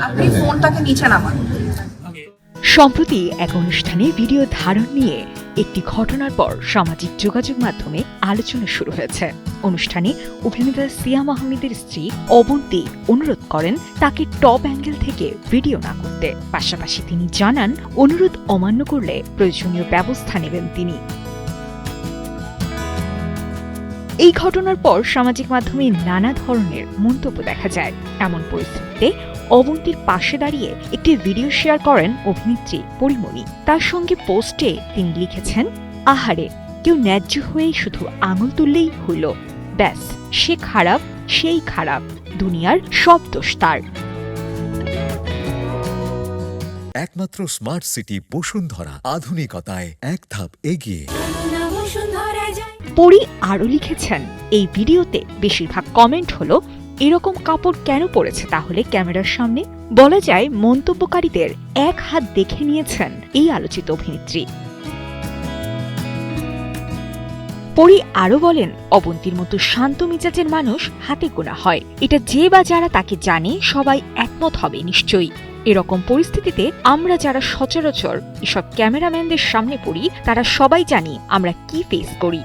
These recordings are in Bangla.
আপনি ফোনটাকে নিচে নামান। সম্প্রতি এক অনুষ্ঠানে ভিডিও ধারণ নিয়ে একটি ঘটনার পর সামাজিক যোগাযোগ মাধ্যমে আলোচনা শুরু হয়েছে। অনুষ্ঠানে অভিনেতা সিয়াম আহমেদের স্ত্রী অবন্তী অনুরোধ করেন তাকে টপ অ্যাঙ্গেল থেকে ভিডিও না করতে। পাশাপাশি তিনি জানান অনুরোধ অমান্য করলে প্রয়োজনীয় ব্যবস্থা নেবেন তিনি। এই ঘটনার পর সামাজিক মাধ্যমে নানা ধরনের মন্তব্য দেখা যায়। এমন পরিস্থিতিতে অবন্তীর পাশে দাঁড়িয়ে একটি ভিডিও শেয়ার করেন অভিনেত্রী পরিমণি। তার সঙ্গে পোস্টে তিনি লিখেছেন, আহারে, কেউ ন্যায্য হয়ে শুধু আঙুল তুললেই হইল, ব্যাস সে খারাপ, সেই খারাপ, দুনিয়ার সব দোষ তার। একমাত্র স্মার্ট সিটি বসুন্ধরা, আধুনিকতায় এক ধাপ এগিয়ে। পরি আরও লিখেছেন, এই ভিডিওতে বেশিরভাগ কমেন্ট হলো, এরকম কাপড় কেন পরেছে তাহলে ক্যামেরার সামনে? বলা যায় মন্তব্যকারীদের এক হাত দেখে নিয়েছেন এই আলোচিত অভিনেত্রী। পরি আরও বলেন, অবন্তীর মতো শান্ত মেজাজের মানুষ হাতে গোনা হয়। এটা যে বা যারা তাকে জানে সবাই একমত হবে নিশ্চয়ই। এরকম পরিস্থিতিতে আমরা যারা সচরাচর এসব ক্যামেরাম্যানদের সামনে পড়ি তারা সবাই জানি আমরা কি ফেস করি।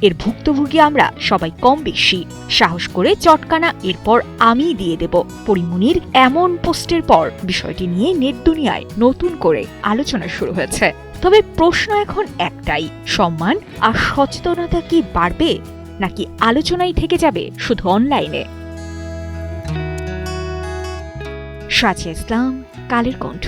এর ভুক্তভোগী আমরা সবাই কম বেশি। সাহস করে চটকানা এরপর আমিই দিয়ে দেব। পরিমণির এমন পোস্টের পর বিষয়টি নিয়ে নেট দুনিয়ায় নতুন করে আলোচনা শুরু হয়েছে। তবে প্রশ্ন এখন একটাই, সম্মান আর সচেতনতা কি বাড়বে নাকি আলোচনাই থেকে যাবে শুধু অনলাইনে? সাজিয়া ইসলাম, কালের কণ্ঠ।